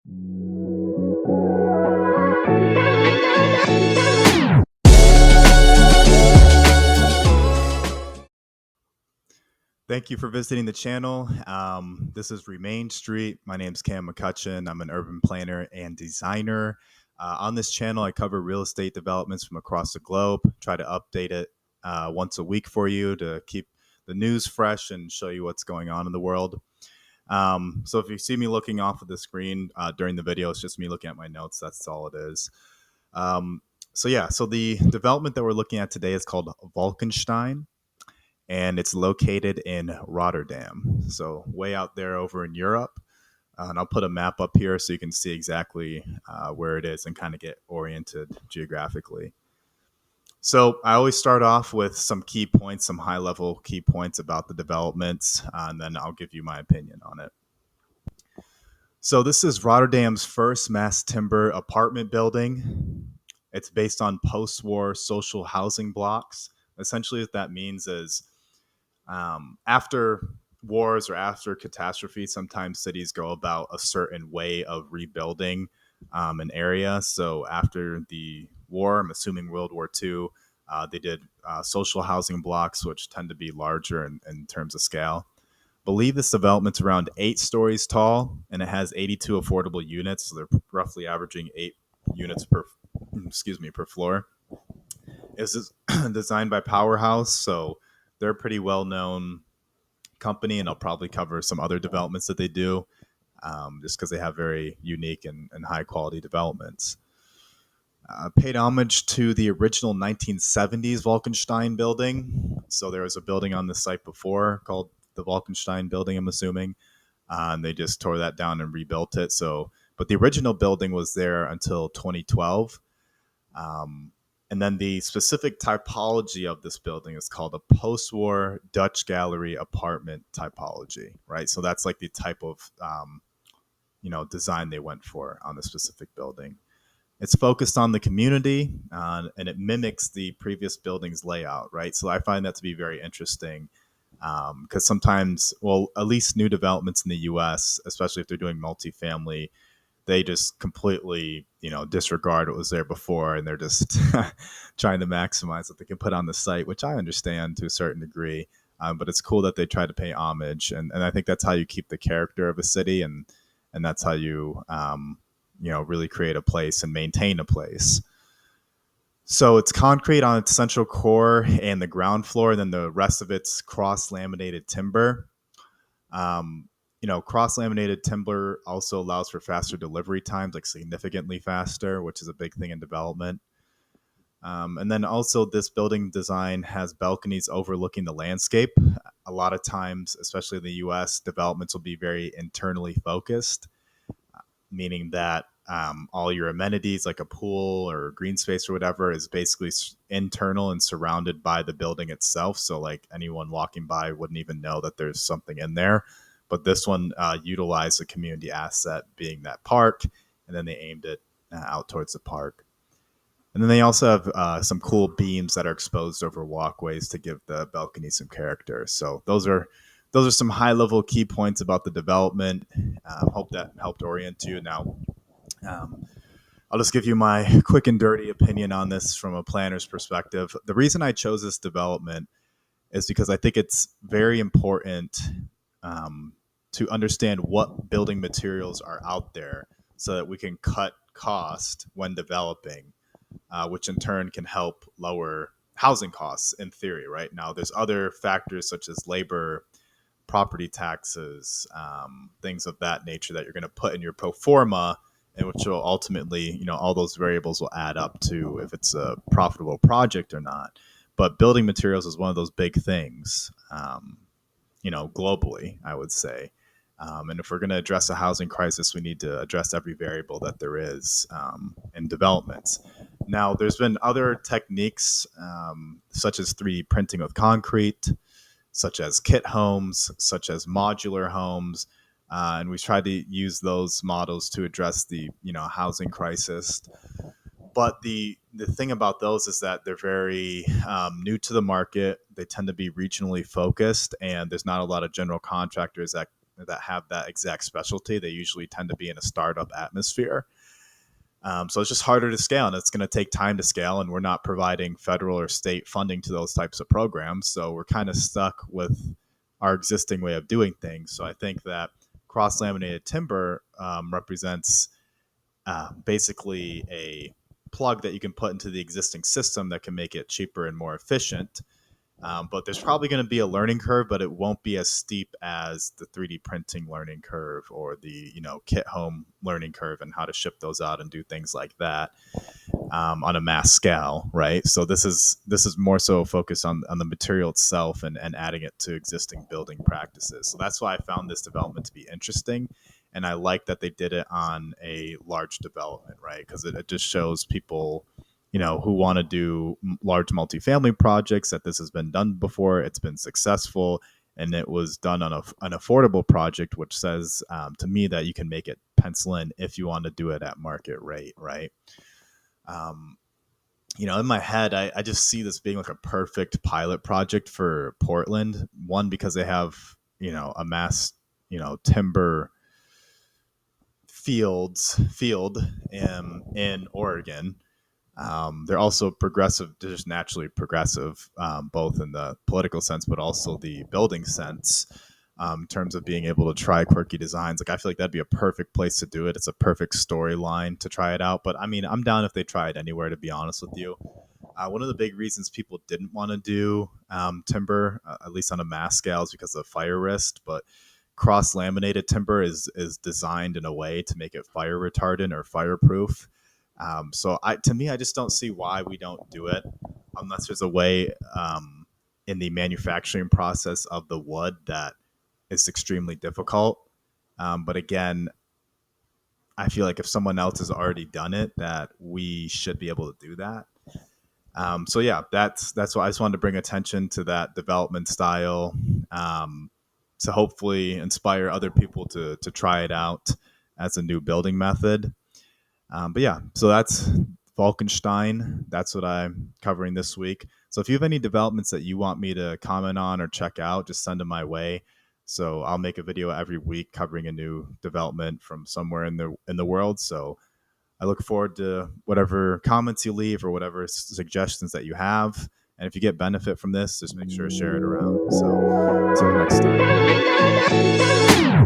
Thank you for visiting the channel. This is Remain Street. My name is Cam McCutchen. I'm an urban planner and designer. On this channel, I cover real estate developments from across the globe, try to update it once a week for you to keep the news fresh and show you what's going on in the world. So if you see me looking off of the screen during the video, it's just me looking at my notes. That's all it is. So the development that we're looking at today is called Valckensteyn, and it's located in Rotterdam, so way out there over in Europe. And I'll put a map up here so you can see exactly where it is and kind of get oriented geographically. So I always start off with some key points, some high-level key points about the developments, and then I'll give you my opinion on it. So this is Rotterdam's first mass timber apartment building. It's based on post-war social housing blocks. Essentially, what that means is after wars or after catastrophe, sometimes cities go about a certain way of rebuilding an area. So after the war, I'm assuming World War II, they did social housing blocks, which tend to be larger in terms of scale. Believe this development's around 8 stories tall, and it has 82 affordable units. So they're roughly averaging 8 units per floor. It's designed by Powerhouse, so they're a pretty well-known company, and I'll probably cover some other developments that they do, just because they have very unique and high-quality developments. Paid homage to the original 1970s Valckensteyn building. So there was a building on the site before called the Valckensteyn building, I'm assuming. And they just tore that down and rebuilt it. But the original building was there until 2012. And then the specific typology of this building is called a post-war Dutch gallery apartment typology, right? So that's like the type of design they went for on the specific building. It's focused on the community, and it mimics the previous building's layout, right? So I find that to be very interesting, because sometimes, well, at least new developments in the U.S., especially if they're doing multifamily, they just completely, disregard what was there before, and they're just trying to maximize what they can put on the site, which I understand to a certain degree. But it's cool that they try to pay homage, and I think that's how you keep the character of a city, and that's how you really create a place and maintain a place. So it's concrete on its central core and the ground floor, and then the rest of it's cross-laminated timber. Cross-laminated timber also allows for faster delivery times, like significantly faster, which is a big thing in development. And then also this building design has balconies overlooking the landscape. A lot of times, especially in the US, developments will be very internally focused, meaning that all your amenities like a pool or green space or whatever is basically internal and surrounded by the building itself. So like anyone walking by wouldn't even know that there's something in there. But this one utilized the community asset being that park, and then they aimed it out towards the park. And then they also have some cool beams that are exposed over walkways to give the balcony some character. So those are some high-level key points about the development. Hope that helped orient you. Now, I'll just give you my quick and dirty opinion on this from a planner's perspective. The reason I chose this development is because I think it's very important to understand what building materials are out there so that we can cut cost when developing, which in turn can help lower housing costs in theory. Right now, there's other factors such as labor, property taxes, things of that nature that you're going to put in your pro forma, and which will ultimately, all those variables will add up to if it's a profitable project or not. But building materials is one of those big things, globally, I would say. And if we're going to address a housing crisis, we need to address every variable that there is in developments. Now, there's been other techniques such as 3D printing with concrete, such as kit homes, such as modular homes, and we tried to use those models to address the housing crisis. But the thing about those is that they're very new to the market. They tend to be regionally focused, and there's not a lot of general contractors that that have that exact specialty. They usually tend to be in a startup atmosphere. So it's just harder to scale, and it's going to take time to scale. And we're not providing federal or state funding to those types of programs, so we're kind of stuck with our existing way of doing things. So I think that cross-laminated timber represents basically a plug that you can put into the existing system that can make it cheaper and more efficient. But there's probably going to be a learning curve, but it won't be as steep as the 3D printing learning curve or the kit home learning curve and how to ship those out and do things like that on a mass scale, right? So this is more so focused on the material itself and adding it to existing building practices. So that's why I found this development to be interesting, and I like that they did it on a large development, right? Because it just shows people who want to do large multifamily projects that this has been done before. It's been successful, and it was done on an affordable project, which says to me that you can make it pencil in if you want to do it at market rate, right? Um, in my head, I just see this being like a perfect pilot project for Portland. One, because they have, a mass, timber field in Oregon. They're also progressive, just naturally progressive, both in the political sense, but also the building sense, in terms of being able to try quirky designs. Like, I feel like that'd be a perfect place to do it. It's a perfect storyline to try it out. But I mean, I'm down if they try it anywhere, to be honest with you. One of the big reasons people didn't want to do timber, at least on a mass scale, is because of fire risk. But cross laminated timber is designed in a way to make it fire retardant or fireproof. So to me, I just don't see why we don't do it unless there's a way in the manufacturing process of the wood that is extremely difficult. But again, I feel like if someone else has already done it, that we should be able to do that. So yeah, that's why I just wanted to bring attention to that development style, to hopefully inspire other people to try it out as a new building method. But yeah, so that's Valckensteyn. That's what I'm covering this week. So if you have any developments that you want me to comment on or check out, just send them my way. So I'll make a video every week covering a new development from somewhere in the world. So I look forward to whatever comments you leave or whatever suggestions that you have. And if you get benefit from this, just make sure to share it around. So until next time.